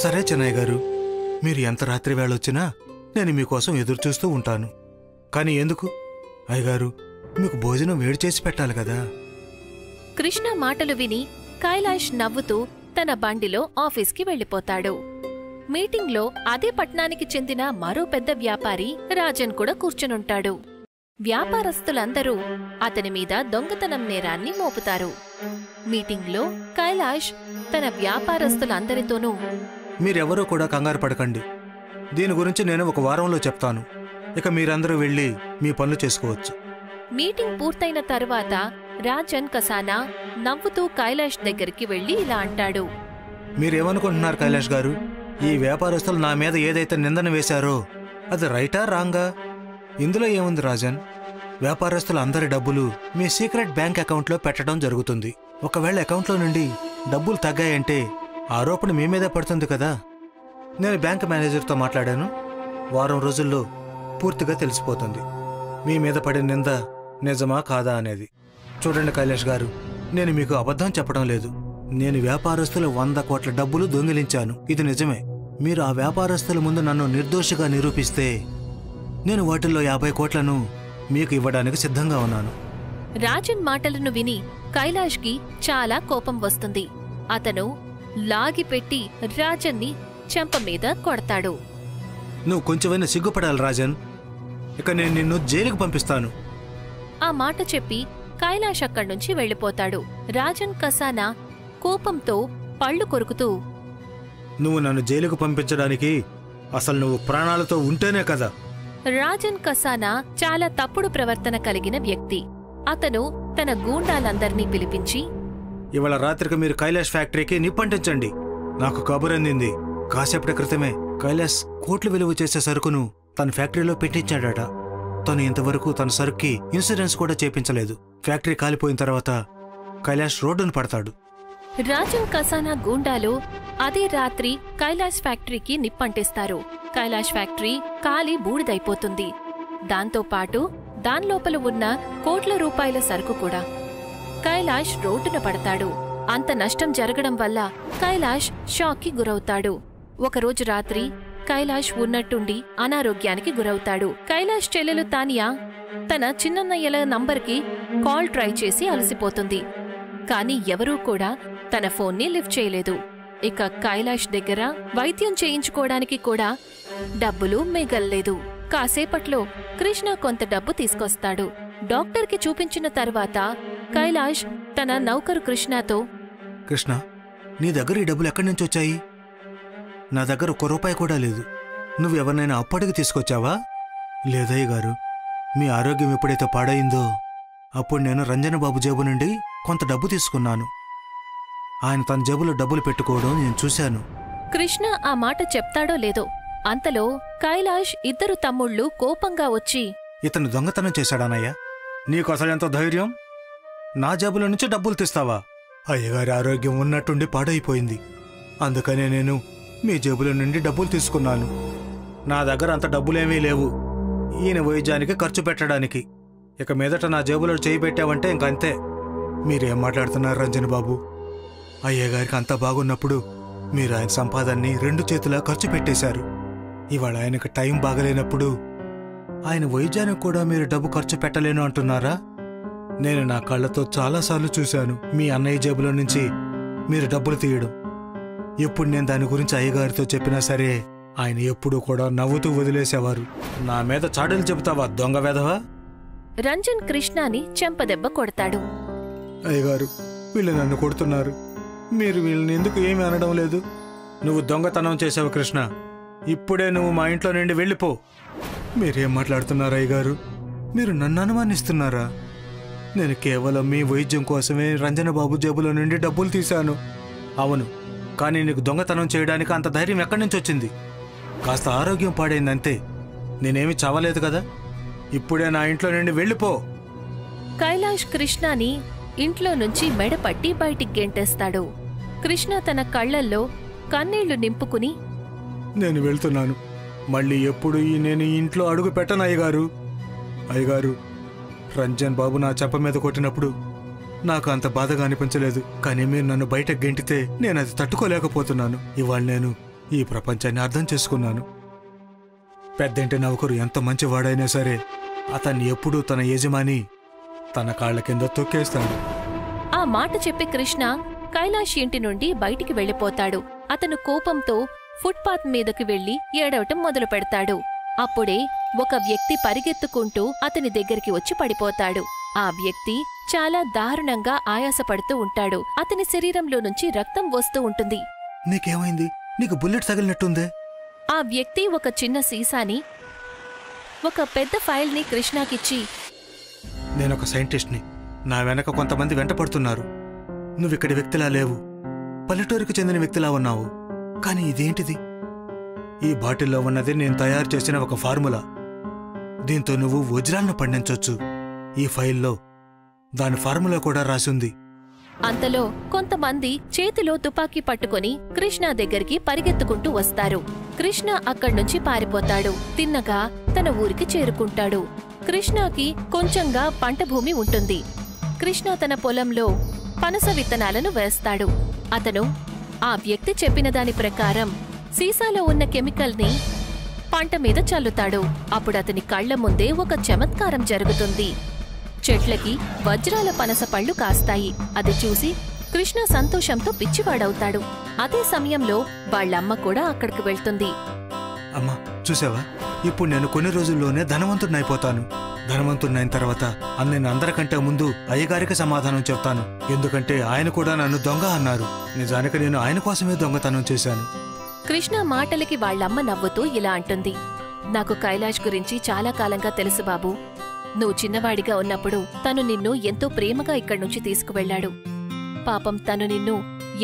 సరే చెన్నయ్య గారు, మీరు ఎంత రాత్రి వేళొచ్చినా నేను మీకోసం ఎదురుచూస్తూ ఉంటాను. కాని ఎందుకు అయ్యగారు, మీకు భోజనం వేడి చేసి పెట్టాలి కదా. కృష్ణ మాటలు విని కైలాష్ నవ్వుతూ తన బండిలో ఆఫీస్కి వెళ్ళిపోతాడు. మీటింగ్లో అదే పట్నానికి చెందిన మరో పెద్ద వ్యాపారి రాజన్ కూడా కూర్చునుంటాడు. వ్యాపారస్తులందరూ అతని మీద దొంగతనం నేరాన్ని మోపుతారు. మీటింగ్లో కైలాష్ తన వ్యాపారస్తులందరితోనూ, మీరెవరూ కూడా కంగారు పడకండి. దీని గురించి నేను ఒక వారంలో చెప్తాను. ఇక మీరందరూ వెళ్ళి మీ పనులు చేసుకోవచ్చు. మీటింగ్ పూర్తయిన తరువాత రాజన్ కసానా నవ్వుతూ కైలాష్ దగ్గరికి వెళ్లి ఇలా అంటాడు. మీరేమనుకుంటున్నారు కైలాష్ గారు? ఈ వ్యాపారస్తులు నా మీద ఏదైతే నిందన వేశారో అది రైటా రాంగా? ఇందులో ఏముంది రాజన్? వ్యాపారస్తులు అందరి డబ్బులు మీ సీక్రెట్ బ్యాంక్ అకౌంట్లో పెట్టడం జరుగుతుంది. ఒకవేళ అకౌంట్లో నుండి డబ్బులు తగ్గాయంటే ఆరోపణ మీ మీదే పడుతుంది కదా. నేను బ్యాంక్ మేనేజర్తో మాట్లాడాను. వారం రోజుల్లో పూర్తిగా తెలిసిపోతుంది మీ మీద పడిన నింద నిజమా కాదా అనేది. చూడండి కైలాష్ గారు, నేను మీకు అబద్ధం చెప్పడం లేదు. నేను వ్యాపారస్తుల 100 కోట్ల డబ్బులు దొంగిలించాను. ఇది నిజమే. మీరు ఆ వ్యాపారస్తుల ముందు నన్ను నిర్దోషిగా నిరూపిస్తే నేను వాటిల్లో 50 కోట్లను మీకు ఇవ్వడానికి సిద్ధంగా ఉన్నాను. రాజన్ మాటలను విని కైలాష్కి చాలా కోపం వస్తుంది. అతను లాగిపెట్టి రాజన్ని చెంప మీద కొడతాడు. నువ్వు కొంచెమైనా సిగ్గుపడాలి రాజన్. ఇక నేను నిన్ను జైలుకు పంపిస్తాను. ఆ మాట చెప్పి కైలాష్ అక్కడ్నుంచి వెళ్ళిపోతాడు. రాజన్ కసానా కోపంతో పళ్ళు కొరుకుతూ, నువ్వు నన్ను జైలుకు పంపించడానికి అసలు నువ్వు ప్రాణాలతో ఉంటేనే కదా. రాజన్ కసానా చాలా తప్పుడు ప్రవర్తన కలిగిన వ్యక్తి. అతను తన గూండాలందర్నీ పిలిపించి, ఇవాళ రాత్రికి మీరు కైలాష్ ఫ్యాక్టరీకి నిప్పంటించండి. నాకు కబురందింది. కాసేపటి క్రితమే కైలాష్ కోట్లు విలువ చేసే సరుకును తన ఫ్యాక్టరీలో పెట్టించాడట. తను ఇంతవరకు తన సరుక్కి ఇన్సూరెన్స్ కూడా చేపించలేదు. ఫ్యాక్టరీ కాలిపోయిన తర్వాత కైలాష్ రోడ్డును పడతాడు. రాజన్ కసానా గూండాలు అదే రాత్రి కైలాష్ ఫ్యాక్టరీకి నిప్పంటిస్తారు. కైలాష్ ఫ్యాక్టరీ కాలి బూడిదైపోతుంది. దాంతోపాటు దానిలోపల ఉన్న కోట్ల రూపాయల సరుకు కూడా. కైలాష్ రోడ్డున పడతాడు. అంత నష్టం జరగడం వల్ల కైలాష్ షాక్కి గురవుతాడు. ఒకరోజు రాత్రి కైలాష్ ఉన్నట్టుండి అనారోగ్యానికి గురవుతాడు. కైలాష్ చెల్లెలు తానియా తన చిన్నన్నయ్యల నంబర్కి కాల్ ట్రై చేసి అలసిపోతుంది. కాని ఎవరూ కూడా తన ఫోన్ని లిఫ్ట్ చేయలేదు. ఇక కైలాష్ దగ్గర వైద్యం చేయించుకోవడానికి కూడా డబ్బులు మిగల్లేదు. కాసేపట్లో కృష్ణ కొంత డబ్బు తీసుకొస్తాడు. డాక్టర్కి చూపించిన తర్వాత కైలాష్ తన నౌకరు కృష్ణతో, కృష్ణ, నీ దగ్గర ఈ డబ్బులు ఎక్కడి నుంచి వచ్చాయి? నా దగ్గర 1 రూపాయి కూడా లేదు. నువ్వెవరినైనా అప్పటికి తీసుకొచ్చావా? లేదయ్య గారు, మీ ఆరోగ్యం ఎప్పుడైతే పాడైందో అప్పుడు నేను రంజన్ బాబు జేబు నుండి కొంత డబ్బు తీసుకున్నాను. ఆయన తన జేబులో డబ్బులు పెట్టుకోవడం నేను చూశాను. కృష్ణ ఆ మాట చెప్తాడో లేదో అంతలో కైలాష్ 2 తమ్ముళ్ళు కోపంగా వచ్చి, ఇతను దొంగతనం చేశాడానయ్యా? నీకు అసలెంత ధైర్యం? నా జేబులో నుంచి డబ్బులు తీస్తావా? అయ్యగారి ఆరోగ్యం ఉన్నట్టుండి పాడైపోయింది. అందుకనే నేను మీ జేబుల నుండి డబ్బులు తీసుకున్నాను. నా దగ్గర అంత డబ్బులేమీ లేవు ఈయన వైద్యానికి ఖర్చు పెట్టడానికి. ఇక మీదట నా జేబులో చేయి పెట్టావంటే ఇంకంతే. మీరేం మాట్లాడుతున్నారు రంజన్ బాబు? అయ్యగారికి అంతా బాగున్నప్పుడు మీరు ఆయన సంపాదనని 2 చేతులా ఖర్చు పెట్టేశారు. ఇవాళ ఆయనకు టైం బాగలేనప్పుడు ఆయన వైద్యానికి కూడా మీరు డబ్బు ఖర్చు పెట్టలేను అంటున్నారా? నేను నా కళ్ళతో చాలాసార్లు చూశాను మీ అన్నయ్య జేబులో నుంచి మీరు డబ్బులు తీయడం. ఎప్పుడు నేను దాని గురించి అయ్యగారితో చెప్పినా సరే ఆయన ఎప్పుడూ కూడా నవ్వుతూ వదిలేసేవారు. నా మీద చాడీలు చెబుతావా దొంగ వెధవా? రంజన్ కృష్ణాని చెంపదెబ్బ కొడతాడు. అయ్యగారు, వీళ్ళు నన్ను కొడుతున్నారు. మీరు వీళ్ళని ఎందుకు ఏమీ అనడం లేదు? నువ్వు దొంగతనం చేసావు కృష్ణ. ఇప్పుడే నువ్వు మా ఇంట్లో నుండి వెళ్ళిపో. మీరేం మాట్లాడుతున్నారు అయ్యగారు? మీరు నన్ను అనుమానిస్తున్నారా? నేను కేవలం మీ వైద్యం కోసమే రంజన బాబు జేబులో నుండి డబ్బులు తీశాను. అవును, కానీ నీకు దొంగతనం చేయడానికి అంత ధైర్యం ఎక్కడి నుంచి వచ్చింది? కాస్త ఆరోగ్యం పాడైందంతే. నేనేమి చావలేదు కదా. ఇప్పుడే నా ఇంట్లో నుండి వెళ్ళిపో. కైలాష్ కృష్ణాని ఇంట్లో నుంచి మెడపట్టి బయటికి గెంటేస్తాడు. కృష్ణ తన కళ్లల్లో కన్నీళ్లు నింపుకుని, నేను వెళ్తున్నాను. మళ్ళీ ఎప్పుడు నేను ఈ ఇంట్లో అడుగు పెట్టను అయ్యగారు. అయ్యగారు, రంజన్ బాబు నా చెంప మీద కొట్టినప్పుడు నాకు అంత బాధగా అనిపించలేదు. కానీ మీరు నన్ను బయట గెంటితే నేను అది తట్టుకోలేకపోతున్నాను. ఇవాళ నేను ఈ ప్రపంచాన్ని అర్థం చేసుకున్నాను. పెద్దంటి నౌకరు ఎంత మంచివాడైనా సరే అతన్ని ఎప్పుడూ తన యజమాని తన కాళ్ల కింద తొక్కేస్తాడు. ఆ మాట చెప్పి కృష్ణ కైలాష్ ఇంటి నుండి బయటికి వెళ్లిపోతాడు. అతను కోపంతో ఫుట్పాత్ మీదకి వెళ్లి ఏడవటం మొదలు పెడతాడు. అప్పుడే ఒక వ్యక్తి పరిగెత్తుకుంటూ అతని దగ్గరికి వచ్చి పడిపోతాడు. ఆ వ్యక్తి చాలా దారుణంగా ఆయాసపడుతూ ఉంటాడు. అతని శరీరంలో నుంచి రక్తం వస్తూ ఉంటుంది. నీకేమైంది? నీకు బుల్లెట్ తగిలినట్టుందే. ఆ వ్యక్తి ఒక చిన్న సీసాని, ఒక పెద్ద ఫైల్ని కృష్ణాకిచ్చి, నేనొక సైంటిస్ట్ని. నా వెనక కొంతమంది వెంటపడుతున్నారు. నువ్విక్కడి వ్యక్తిలా లేవు. పల్లెటూరుకు చెందిన వ్యక్తిలా ఉన్నావు. కానీ ఇదేంటిది? ఈ బాటిల్లో ఉన్నది నేను తయారు చేసిన ఒక ఫార్ములా. దీంతో నువ్వు వజ్రాలను పండించొచ్చు. ఈ ఫైల్లో దాని ఫార్ములా కూడా రాసింది. అంతలో కొంతమంది చేతిలో తుపాకీ పట్టుకుని కృష్ణ దగ్గరికి పరిగెత్తుకుంటూ వస్తారు. కృష్ణ అక్కడ్నుంచి పారిపోతాడు. తిన్నగా తన ఊరికి చేరుకుంటాడు. కృష్ణకి కొంచెంగా పంట భూమి ఉంటుంది. కృష్ణ తన పొలంలో పనస విత్తనాలను వేస్తాడు. అతను ఆ వ్యక్తి చెప్పిన దాని ప్రకారం సీసాలో ఉన్న కెమికల్ని పంట మీద చల్లుతాడు. అప్పుడు అతని కళ్ల ముందే ఒక చమత్కారం జరుగుతుంది. చెట్లకి వజ్రాల పనస పళ్ళు కాస్తాయి. అది చూసి కృష్ణ సంతోషంతో పిచ్చివాడవుతాడు. అదే సమయంలో వాళ్ళమ్మ కూడా అక్కడికి వెళ్తుంది. అమ్మా, చూసావా? ఇప్పుడు నేను కొన్ని రోజుల్లోనే ధనవంతుడినైపోతాను. ధనవంతుడినైన తర్వాత నేను అందరికంటే ముందు అయ్యగారికి సమాధానం చెప్తాను. ఎందుకంటే ఆయన కూడా నన్ను దొంగ అన్నారు. నిజానికి నేను ఆయన కోసమే దొంగతనం చేశాను. కృష్ణ మాటలకి వాళ్ళమ్మ నవ్వుతూ ఇలా అంటుంది. నాకు కైలాష్ గురించి చాలా కాలంగా తెలుసు బాబు. నువ్వు చిన్నవాడిగా ఉన్నప్పుడు తను నిన్ను ఎంతో ప్రేమగా ఇక్కడ్నుంచి తీసుకువెళ్లాడు. పాపం తను నిన్ను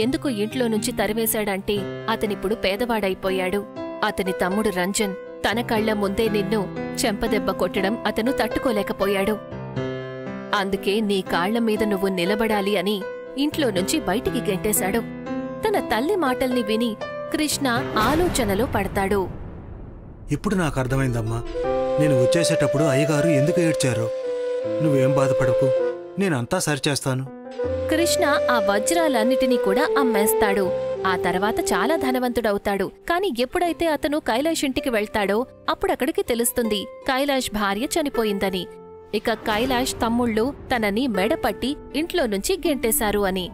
ఎందుకు ఇంట్లో నుంచి తరివేశాడంటే అతనిప్పుడు పేదవాడైపోయాడు. అతని తమ్ముడు రంజన్ తన కళ్ల ముందే నిన్ను చెంపదెబ్బ కొట్టడం అతను తట్టుకోలేకపోయాడు. అందుకే నీ కాళ్ల మీద నువ్వు నిలబడాలి అని ఇంట్లో నుంచి బయటికి గెంటేశాడు. తన తల్లి మాటల్ని విని కృష్ణ ఆలోచనలో పడతాడు. ఇప్పుడు నాకు అర్థమైందమ్మా. నేను వచ్చేసేటప్పుడు అయ్యగారు ఎందుకు ఏడ్చారో. నువ్వేం బాధపడకు, నేనంతా సరిచేస్తాను. కృష్ణ ఆ వజ్రాలన్నిటినీ కూడా అమ్మేస్తాడు. ఆ తర్వాత చాలా ధనవంతుడవుతాడు. కాని ఎప్పుడైతే అతను కైలాష్ ఇంటికి వెళ్తాడో అప్పుడక్కడికి తెలుస్తుంది కైలాష్ భార్య చనిపోయిందని. ఇక కైలాష్ తమ్ముళ్ళు తనని మెడపట్టి ఇంట్లో నుంచి గెంటేశారు అని,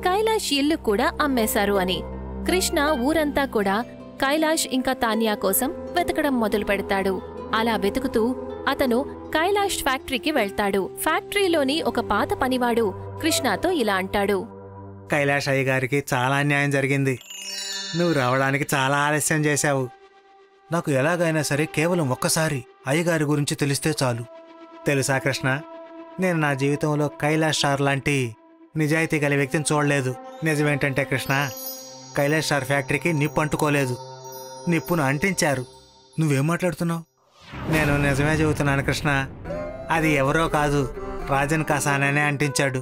కైలాష్ ఇల్లు కూడా అమ్మేశారు అని. కృష్ణ ఊరంతా కూడా కైలాష్ ఇంకా తాన్యా కోసం వెతకడం మొదలు పెడతాడు. అలా వెతుకుతూ అతను కైలాష్ ఫ్యాక్టరీకి వెళ్తాడు. ఫ్యాక్టరీలోని ఒక పాత పనివాడు కృష్ణతో ఇలా అంటాడు. కైలాష్ అయ్యగారికి చాలా అన్యాయం జరిగింది. నువ్వు రావడానికి చాలా ఆలస్యం చేశావు. నాకు ఎలాగైనా సరే కేవలం ఒక్కసారి అయ్యగారి గురించి తెలిస్తే చాలు. తెలుసా కృష్ణ, నేను నా జీవితంలో కైలాష్ సార్ లాంటి నిజాయితీ గల వ్యక్తిని చూడలేదు. నిజమేంటంటే కృష్ణ, కైలాష్ సార్ ఫ్యాక్టరీకి నిప్పు అంటుకోలేదు, నిప్పును అంటించారు. నువ్వేం మాట్లాడుతున్నావు? నేను నిజమే చెబుతున్నాను కృష్ణ. అది ఎవరో కాదు, రాజన్ కసానే అంటించాడు.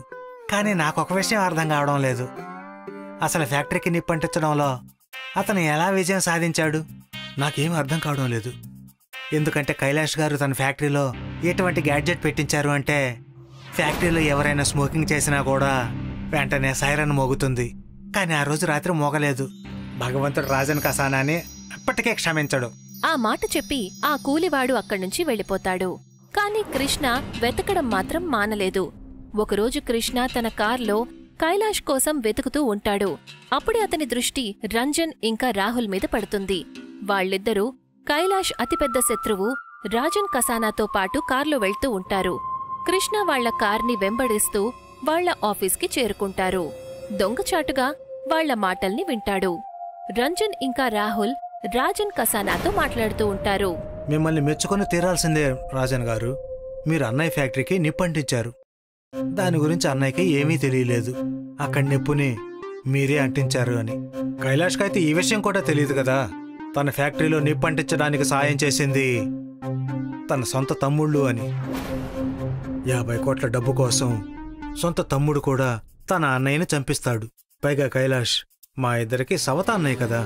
కానీ నాకొక విషయం అర్థం కావడం లేదు. అసలు ఫ్యాక్టరీకి నిప్పు అంటించడంలో అతను ఎలా విజయం సాధించాడు నాకేం అర్థం కావడం లేదు. ఎందుకంటే కైలాష్ గారు తన ఫ్యాక్టరీలో ఎటువంటి గ్యాడ్జెట్ పెట్టించారు అంటే ఫ్యాక్టరీలో ఎవరైనా స్మోకింగ్ చేసినా కూడా వెంటనే సైరన్ మోగుతుంది. కానీ ఆ రోజు రాత్రి మోగలేదు. భగవంతుడు రాజన్ కసానాని ఎప్పటికే క్షమించడు. ఆ మాట చెప్పి ఆ కూలివాడు అక్కడ్నుంచి వెళ్ళిపోతాడు. కాని కృష్ణ వెతకడం మాత్రం మానలేదు. ఒకరోజు కృష్ణ తన కార్లో కైలాష్ కోసం వెతుకుతూ ఉంటాడు. అప్పుడే అతని దృష్టి రంజన్ ఇంకా రాహుల్ మీద పడుతుంది. వాళ్ళిద్దరూ కైలాష్ అతిపెద్ద శత్రువు రాజన్ కసానాతో పాటు కార్లో వెళ్తూ ఉంటారు. కృష్ణ వాళ్ల కార్ని వెంబడిస్తూ వాళ్ల ఆఫీస్కి చేరుకుంటారు. దొంగచాటుగా వాళ్ల మాటల్ని వింటాడు. రంజన్ ఇంకా రాహుల్ రాజన్ కసానాతో మాట్లాడుతూ ఉంటారు. మిమ్మల్ని మెచ్చుకొని తీరాల్సిందే రాజన్ గారు. మీరు అన్నయ్య ఫ్యాక్టరీకి నిప్పంటించారు. దాని గురించి అన్నయ్యకి ఏమీ తెలియలేదు. అక్కడి నిప్పుని మీరే అంటించారు అని. కైలాష్కైతే ఈ విషయం కూడా తెలియదు కదా. తన ఫ్యాక్టరీలో నిప్పంటించడానికి సాయం చేసింది తన సొంత తమ్ముళ్ళు అని. 50 కోట్ల డబ్బు కోసం సొంత తమ్ముడు కూడా తన అన్నయ్యని చంపిస్తాడు. పైగా కైలాష్ మా ఇద్దరికి సవత అన్నయ్య కదా.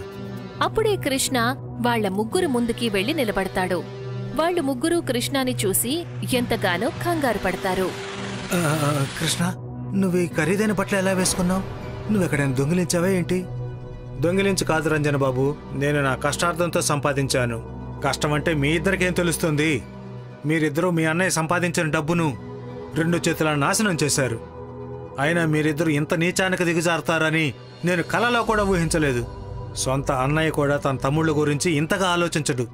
అప్పుడే కృష్ణ వాళ్ల ముగ్గురు ముందుకి వెళ్లి నిలబడతాడు. వాళ్ళు ముగ్గురు కృష్ణని చూసి ఎంతగానో కంగారు పడతారు. కృష్ణ, నువ్వు ఈ ఖరీదైన బట్టలు ఎలా వేసుకున్నావు? నువ్వెక్కడైనా దొంగిలించావా ఏంటి? దొంగిలించి కాదు రంజన్ బాబు, నేను నా కష్టార్థంతో సంపాదించాను. కష్టం అంటే మీ ఇద్దరికేం తెలుస్తుంది? మీరిద్దరూ మీ అన్నయ్య సంపాదించిన డబ్బును 2 చేతుల నాశనం చేశారు. అయినా మీరిద్దరూ ఇంత నీచానికి దిగజారుతారని నేను కలలో కూడా ఊహించలేదు. సొంత అన్నయ్య కూడా తన తమ్ముళ్ళ గురించి ఇంతగా ఆలోచించడు.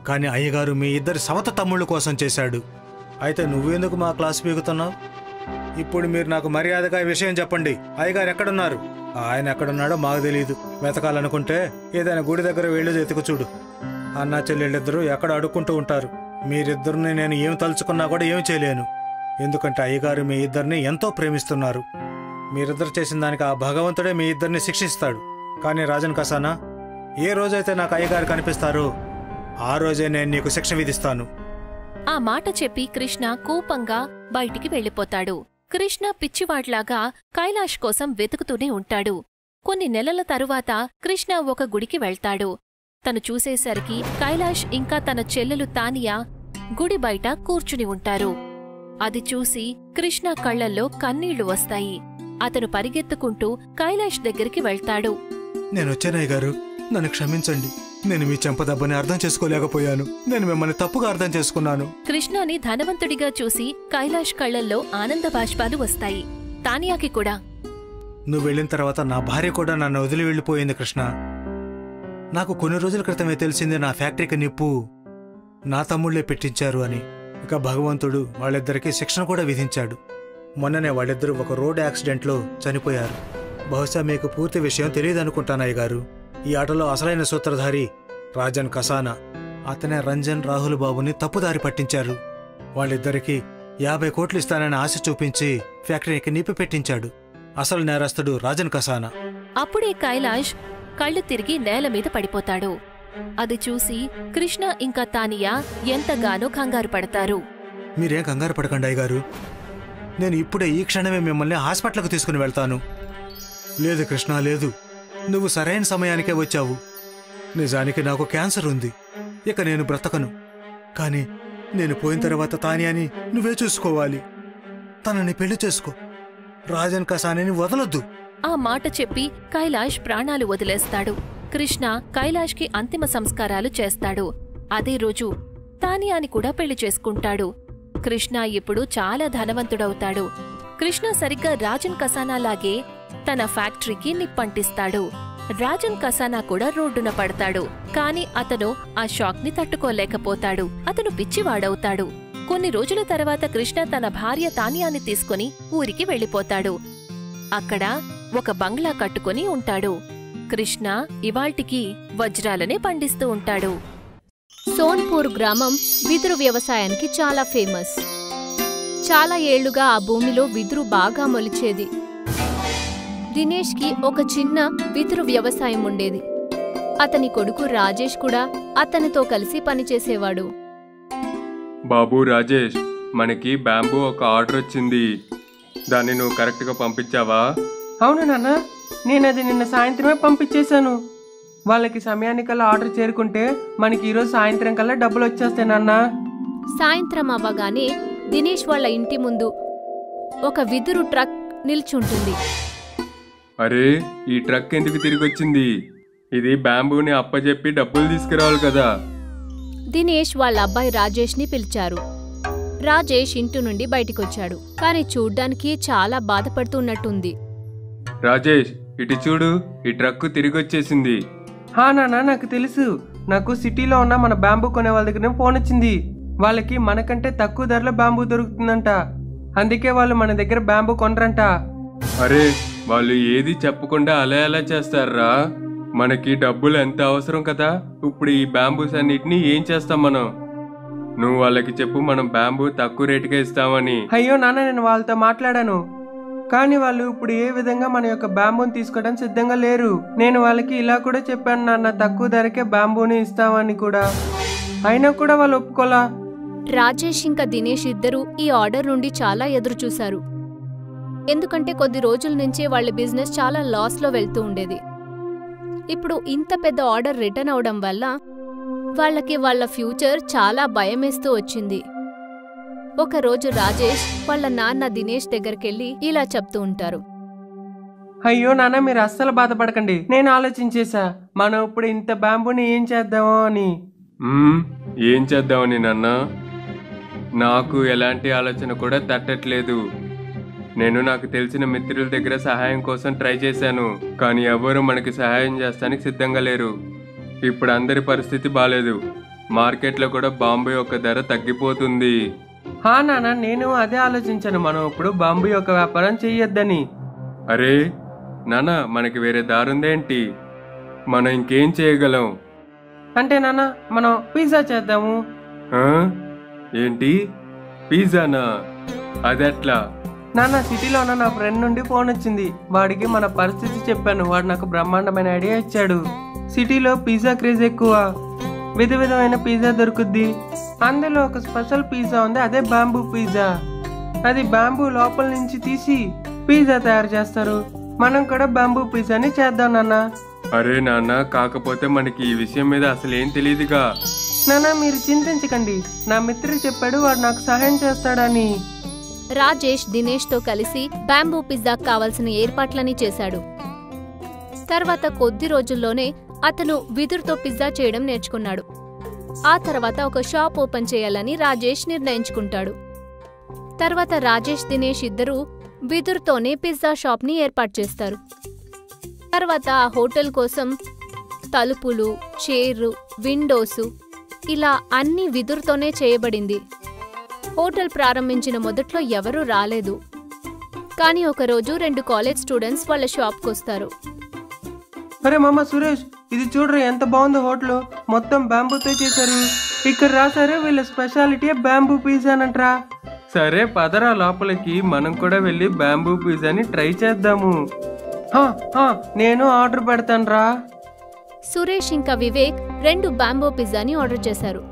కానీ అయ్యగారు మీ ఇద్దరి సవత తమ్ముళ్ళ కోసం చేశాడు. అయితే నువ్వెందుకు మా క్లాస్ పీకుతున్నావు? ఇప్పుడు మీరు నాకు మర్యాదగా ఈ విషయం చెప్పండి. అయ్యగారు ఎక్కడున్నారు? ఆయన ఎక్కడున్నాడో మాకు తెలియదు. వెతకాలనుకుంటే ఏదైనా గుడి దగ్గర వెళ్ళి వెతుకు చూడు. అన్నా చెల్లెళ్ళిద్దరూ ఎక్కడ అడుక్కుంటూ ఉంటారు. మీరిద్దరిని నేను ఏం తలుచుకున్నా కూడా ఏమి చేయలేను. ఎందుకంటే అయ్యగారు మీ ఇద్దరిని ఎంతో ప్రేమిస్తున్నారు. మీరిద్దరు చేసిన దానికి ఆ భగవంతుడే మీ ఇద్దరిని శిక్షిస్తాడు. కానీ రాజన్ కసానా, ఏ రోజైతే నాకు అయ్యగారు కనిపిస్తారో ఆ రోజే నేను నీకు శిక్ష విధిస్తాను. ఆ మాట చెప్పి కృష్ణ కోపంగా బయటికి వెళ్ళిపోతాడు. కృష్ణ పిచ్చివాడ్లాగా కైలాష్ కోసం వెతుకుతూనే ఉంటాడు. కొన్ని నెలల తరువాత కృష్ణ ఒక గుడికి వెళ్తాడు. తను చూసేసరికి కైలాష్ ఇంకా తన చెల్లెలు తానియా గుడి బయట కూర్చుని ఉంటారు. అది చూసి కృష్ణ కళ్లల్లో కన్నీళ్లు వస్తాయి. అతను పరిగెత్తుకుంటూ కైలాష్ దగ్గరికి వెళ్తాడు. నేనొచ్చానయ్య గారు, నన్ను క్షమించండి. నేను మీ చెంపదబ్బని అర్థం చేసుకోలేకపోయాను. నేను మిమ్మల్ని తప్పుగా అర్థం చేసుకున్నాను. కృష్ణని ధనవంతుడిగా చూసి కైలాష్ కళ్లల్లో ఆనంద బాష్పాలు వస్తాయి. తానియాకి కూడా. నువ్వు వెళ్ళిన తర్వాత నా భార్య కూడా నన్ను వదిలి వెళ్ళిపోయింది కృష్ణ. నాకు కొన్ని రోజుల క్రితమే తెలిసింది నా ఫ్యాక్టరీకి నిప్పు నా తమ్ముళ్లే పెట్టించారు అని. ఇక భగవంతుడు వాళ్ళిద్దరికీ శిక్షణ కూడా విధించాడు. మొన్ననే వాళ్ళిద్దరూ ఒక రోడ్ యాక్సిడెంట్లో చనిపోయారు. బహుశా మీకు పూర్తి విషయం తెలియదనుకుంటానయ్య గారు. ఈ ఆటలో అసలైన సూత్రధారి రాజన్ కసానా. అతనే రంజన్, రాహుల్ బాబుని తప్పుదారి పట్టించారు. వాళ్ళిద్దరికీ 50 కోట్లు ఇస్తానని ఆశ చూపించి ఫ్యాక్టరీకి నిప్పు పెట్టించాడు. అసలు నేరస్తుడు రాజన్ కసానా. అప్పుడే కైలాష్ కళ్ళు తిరిగి నేల మీద పడిపోతాడు. అది చూసి కృష్ణ ఇంకా తానియా ఎంతగానో కంగారు పడతారు. మీరేం కంగారు పడకండి అయ్యగారు. నేను ఇప్పుడే ఈ క్షణమే మిమ్మల్ని హాస్పిటల్కు తీసుకుని వెళ్తాను. లేదు కృష్ణ, లేదు. నువ్వు సరైన సమయానికే వచ్చావు. నిజానికి నాకు క్యాన్సర్ ఉంది. ఇక నేను బ్రతకను. కానీ నేను పోయిన తర్వాత తానియాని నువ్వే చూసుకోవాలి. తనని పెళ్లి చేసుకో. రాజన్ కసానాని వదలొద్దు. ఆ మాట చెప్పి కైలాష్ ప్రాణాలు వదిలేస్తాడు. కృష్ణ కైలాష్కి అంతిమ సంస్కారాలు చేస్తాడు. అదే రోజు తానియాని కూడా పెళ్లి చేసుకుంటాడు. కృష్ణ ఇప్పుడు చాలా ధనవంతుడవుతాడు. కృష్ణ సరిగ్గా రాజన్ కసానాలాగే తన ఫ్యాక్టరీకి నిప్పంటిస్తాడు. రాజన్ కసానా కూడా రోడ్డున పడతాడు. కాని అతను ఆ షాక్ ని తట్టుకోలేకపోతాడు. అతను పిచ్చివాడవుతాడు. కొన్ని రోజుల తర్వాత కృష్ణ తన భార్య తానియాని తీసుకుని ఊరికి వెళ్ళిపోతాడు. అక్కడ ఒక బంగ్లా కట్టుకుని ఉంటాడు. కృష్ణ ఇవాళ్టికి వజ్రాలనే పండిస్తూ ఉంటాడు. సోన్పూర్ గ్రామం వెదురు వ్యవసాయానికి చాలా ఫేమస్. చాలా ఏళ్లుగా ఆ భూమిలో వెదురు బాగా మొలిచేది. దినేష్కి ఒక చిన్న వెదురు వ్యవసాయం ఉండేది. అతని కొడుకు రాజేష్ కూడా అతనితో కలిసి పనిచేసేవాడు. బాబు రాజేష్, మనకి బ్యాంబూ ఒక ఆర్డర్ వచ్చింది. దాన్ని నువ్వు కరెక్ట్గా పంపించావా? అవును నాన్న, నేను అది నిన్న సాయంత్రమే పంపించేశాను. వాళ్ళకి సమయానికల్లా ఆర్డర్ చేరుకుంటే మనకి ఈరోజు సాయంత్రం కల్లా డబ్బులు వచ్చేస్తాయి నాన్న. సాయంత్రం అవ్వగానే దినేష్ వాళ్ళ ఇంటి ముందు ఒక వెదురు ట్రక్ నిల్చుంటుంది. అరే, ఈ ట్రక్ ఎందుకు తిరిగి వచ్చింది? ఇది బ్యాంబూని అప్పచెప్పి డబ్బులు తీసుకురావాలి కదా. దినేష్ వాళ్ళ అబ్బాయి రాజేష్ని పిలిచారు. రాజేష్ ఇంటి నుండి బయటికొచ్చాడు, కానీ చూడ్డానికి చాలా బాధపడుతున్నట్టుంది. రాజేష్, ఇటు చూడు, ఈ ట్రక్ తిరిగి వచ్చేసింది. హా నాన్న, నాకు తెలుసు. నాకు సిటీలో ఉన్న మన బ్యాంబూ కొనే వాళ్ళ దగ్గర ఫోన్ వచ్చింది. వాళ్ళకి మనకంటే తక్కువ ధరలో బ్యాంబూ దొరుకుతుందంట. అందుకే వాళ్ళు మన దగ్గర బ్యాంబూ కొనరంట. అరే, వాళ్ళు ఏది చెప్పకుండా అలా ఎలా చేస్తారా? మనకి డబ్బులు ఎంత అవసరం కదా. ఇప్పుడు ఈ బ్యాంబూస్ అన్నిటినీ ఏం చేస్తాం మనం? నువ్వు వాళ్ళకి చెప్పు, మనం బ్యాంబూ తక్కువ రేటుగా ఇస్తామని. అయ్యో నాన్న, నేను వాళ్ళతో మాట్లాడాను, కానీ వాళ్ళు ఇప్పుడు ఏ విధంగా మన యొక్క బ్యాంబూని తీసుకోవడానికి సిద్ధంగా లేరు. నేను వాళ్ళకి ఇలా కూడా చెప్పాను నాన్న, తక్కువ ధరకే బ్యాంబూని ఇస్తామని కూడా. అయినా కూడా వాళ్ళు ఒప్పుకోలా. రాజేష్ ఇంకా దినేష్ ఇద్దరూ ఈ ఆర్డర్ నుండి చాలా ఎదురు చూశారు. ఎందుకంటే కొద్ది రోజుల నుంచే వాళ్ళ బిజినెస్ చాలా లాస్లో వెళ్తూ ఉండేది. ఇప్పుడు ఇంత పెద్ద ఆర్డర్ రిటర్న్ అవడం వల్ల వాళ్ళకి వాళ్ళ ఫ్యూచర్ చాలా భయమేస్తూ వచ్చింది. ఒకరోజు రాజేష్ వాళ్ళ నాన్న దినేష్ దగ్గరికెళ్ళి ఇలా చెప్తూ ఉంటారు. అయ్యో నాన్న, మీరు అస్సలు బాధపడకండి. నేను ఆలోచించేశా, మనం ఇప్పుడు ఇంత బ్యాంబూని ఏం చేద్దామో అని. ఏం చేద్దామని నాన్న? నాకు ఎలాంటి ఆలోచన కూడా తట్టట్లేదు. నేను నాకు తెలిసిన మిత్రుల దగ్గర సహాయం కోసం ట్రై చేశాను, కానీ ఎవరు మనకి సహాయం చేస్తానికి సిద్ధంగా లేరు. ఇప్పుడు అందరి పరిస్థితి బాలేదు. మార్కెట్లో కూడా బాంబే యొక్క ధర తగ్గిపోతుంది. హా నాన్న, నేను అదే ఆలోచించాను, మనం ఇప్పుడు బాంబు యొక్క వ్యాపారం చెయ్యొద్దని. అరే నాన్న, మనకి వేరే దారుందేంటి? మనం ఇంకేం చేయగలం? అంటే నాన్న, మనం పిజ్జా చేద్దాము. ఏంటి, పిజ్జానా? అదెట్లా? నాన్న, సిటీలో ఉన్న నా ఫ్రెండ్ నుండి ఫోన్ వచ్చింది. వాడికి మన పరిస్థితి చెప్పాను. వాడు నాకు బ్రహ్మాండమైన ఐడియా ఇచ్చాడు. సిటీలో పిజ్జా క్రేజ్ ఎక్కువ, విధమైన పిజ్జా దొరుకుద్ది. అందులో ఒక స్పెషల్ పిజ్జా ఉంది, అదే బాంబూ పిజ్జా. అది బాంబూ లోపల నుంచి తీసి పిజ్జా తయారు చేస్తారు. మనం కూడా బాంబూ పిజ్జాని చేద్దాం నాన్న. అరే నాన్న, కాకపోతే మనకి ఈ విషయం మీద అసలు ఏం తెలియదుగా. నాన్న, మీరు చింతించకండి, నా మిత్రుడు చెప్పాడు, వాడు నాకు సహాయం చేస్తాడని. రాజేష్ దినేష్తో కలిసి బాంబూ పిజ్జాకు కావలసిన ఏర్పాట్లని చేశాడు. తర్వాత కొద్ది రోజుల్లోనే అతను వెదురుతో పిజ్జా చేయడం నేర్చుకున్నాడు. ఆ తర్వాత ఒక షాప్ ఓపెన్ చేయాలని రాజేష్ నిర్ణయించుకుంటాడు. తర్వాత రాజేష్ దినేష్ ఇద్దరూ వెదురుతోనే పిజ్జా షాప్ని ఏర్పాటు చేస్తారు. తర్వాత ఆ హోటల్ కోసం తలుపులు, చైర్లు, విండోసు ఇలా అన్నీ వెదురుతోనే చేయబడింది. హోటల్ ప్రారంభించిన మొదట్లో ఎవరూ రాలేదు, కానీ ఒకరోజు 2 కాలేజ్ స్టూడెంట్స్ వాళ్ళ షాప్కొస్తారు. అరే మామ సురేష్, ఇది చూడరు ఎంత బాగుందో హోటల్, మొత్తం బ్యాంబూతో చేశారు. ఇక్కడ రాశారు వీళ్ళ స్పెషాలిటీ బాంబూ పిజ్జానంట్రా. సరే పదరా లోపలికి, మనం కూడా వెళ్ళి బాంబూ పిజ్జాని ట్రై చేద్దాము. నేను ఆర్డర్ పెడతానురా. సురేష్ ఇంకా వివేక్ 2 బాంబూ పిజ్జాని ఆర్డర్ చేశారు.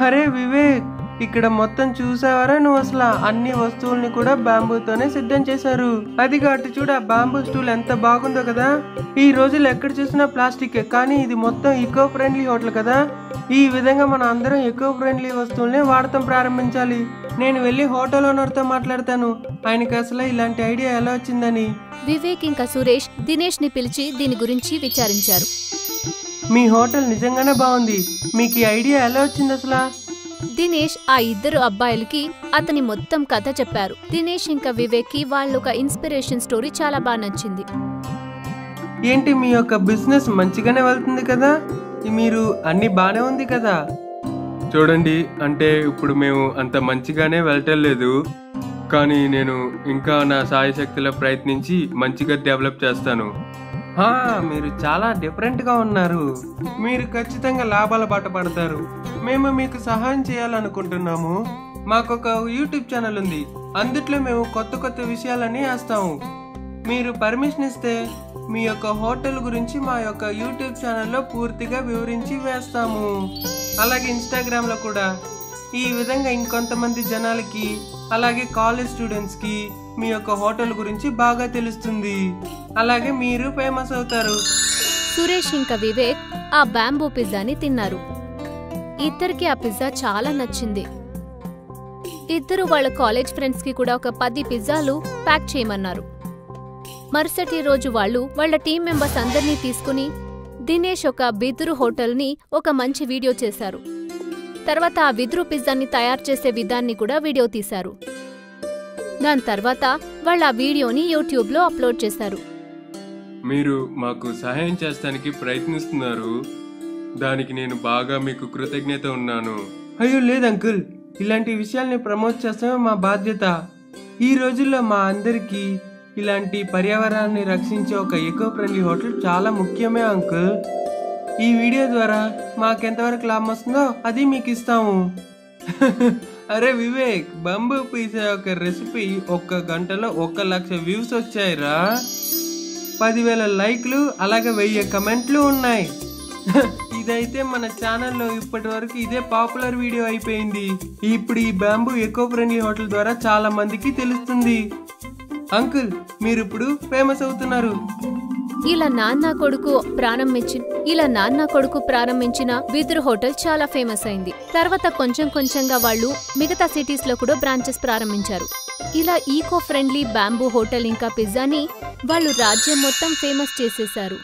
అరే వివేక్, ఇక్కడ మొత్తం చూసావరా నువ్వు? అసలు అన్ని వస్తువుల్ని కూడా బాంబూతోనే సిద్ధం చేశారు. అది అటు చూడు, ఆ బాంబూ స్టూల్ ఎంత బాగుందో కదా. ఈ రోజులు ఎక్కడ చూసినా ప్లాస్టిక్, కానీ ఇది మొత్తం ఈకో ఫ్రెండ్లీ హోటల్ కదా. ఈ విధంగా మనం అందరం ఈకో ఫ్రెండ్లీ వస్తువుల్ని వాడటం ప్రారంభించాలి. నేను వెళ్ళి హోటల్ ఓనర్తో మాట్లాడతాను, ఆయనకి అసలు ఇలాంటి ఐడియా ఎలా వచ్చిందని. వివేక్ ఇంకా సురేష్ దినేష్ ని పిలిచి దీని గురించి విచారించారు. మీ హోటల్ నిజంగానే బాగుంది, మీకు ఈ ఐడియా ఎలా వచ్చింది అసలు? దినేష్ ఆ 2 అబ్బాయిలకి అతని మొత్తం కథ చెప్పారు. దినేష్ ఇంకా వివేక్ కి వాళ్ళొక ఇన్స్పిరేషన్ స్టోరీ చాలా బాగా నచ్చింది. ఏంటి, మీ యొక్క బిజినెస్ మంచిగానే వెళ్తుంది కదా, మీరు అన్ని బానే ఉంది కదా? చూడండి, అంటే ఇప్పుడు మేము అంత మంచిగానే వెళ్ళటలేదు, కానీ నేను ఇంకా నా సాయశక్తిలో ప్రయత్నించి మంచిగా డెవలప్ చేస్తాను. మీరు చాలా డిఫరెంట్ గా ఉన్నారు. మీరు ఖచ్చితంగా లాభాల బాట పడతారు. మేము మీకు సహాయం చేయాలనుకుంటున్నాము. మాకొక యూట్యూబ్ ఛానల్ ఉంది, అందుట్లో మేము కొత్త విషయాలన్నీ వేస్తాము. మీరు పర్మిషన్ ఇస్తే మీ యొక్క హోటల్ గురించి మా యొక్క యూట్యూబ్ ఛానల్లో పూర్తిగా వివరించి వేస్తాము. అలాగే ఇన్స్టాగ్రామ్లో కూడా. ఈ విధంగా ఇంకొంతమంది జనాలకి, అలాగే కాలేజ్ స్టూడెంట్స్కి మీ యొక్క హోటల్ గురించి బాగా తెలుస్తుంది. అలాగే మీరు ఫేమస్ అవుతారు. సురేష్ ఇంకా వివేక్ ఆ బ్యాంబూ పిజ్జాని తిన్నారు. ఇద్దరికి ఆ పిజ్జా చాలా నచ్చింది. ఇద్దరు వాళ్ళ కాలేజ్ ఫ్రెండ్స్ కి కూడా ఒక 10 పిజ్జాలు ప్యాక్ చేయమన్నారు. మరుసటి రోజు వాళ్ళు వాళ్ళ టీం మెంబర్స్ అందర్నీ తీసుకుని దినేష్ ఒక బిదురు హోటల్ని ఒక మంచి వీడియో చేశారు. తర్వాత ఆ బిదురు పిజ్జాని తయారు చేసే విధాన్ని కూడా వీడియో తీశారు. దాని తర్వాత వాళ్ళు ఆ వీడియోని యూట్యూబ్లో అప్లోడ్ చేశారు. మీరు మాకు సహాయం చేస్తానికి ప్రయత్నిస్తున్నారు, దానికి నేను బాగా మీకు కృతజ్ఞత ఉన్నాను. అయ్యో లేదు అంకుల్, ఇలాంటి విషయాల్ని ప్రమోట్ చేస్తామే మా బాధ్యత. ఈ రోజుల్లో మా అందరికీ ఇలాంటి పర్యావరణాన్ని రక్షించే ఒక ఎకో ఫ్రెండ్లీ హోటల్ చాలా ముఖ్యమే అంకుల్. ఈ వీడియో ద్వారా మాకెంతవరకు లాభం వస్తుందో అది మీకు ఇస్తాము. అరే వివేక్, బంబూ పిజ్జా యొక్క రెసిపీ 1 గంటలో 1 లక్ష వ్యూస్ వచ్చాయిరా. 10,000 లైక్లు, అలాగే 1000 కమెంట్లు ఉన్నాయి. ఇదైతే మన ఛానల్లో ఇప్పటి వరకు ఇదే పాపులర్ వీడియో అయిపోయింది. ఇప్పుడు ఈ బ్యాంబూ ఎకో ఫ్రెండ్లీ హోటల్ ద్వారా చాలా మందికి తెలుస్తుంది. అంకుల్, మీరు ఇప్పుడు ఫేమస్ అవుతున్నారు. ఇలా నాన్న కొడుకు ప్రారంభించిన బిదురు హోటల్ చాలా ఫేమస్ అయింది. తర్వాత కొంచెం కొంచెంగా వాళ్ళు మిగతా సిటీస్ లో కూడా బ్రాంచెస్ ప్రారంభించారు. ఇలా ఈకో ఫ్రెండ్లీ బ్యాంబూ హోటల్ ఇంకా పిజ్జాని వాళ్ళు రాజ్యం మొత్తం ఫేమస్ చేసేశారు.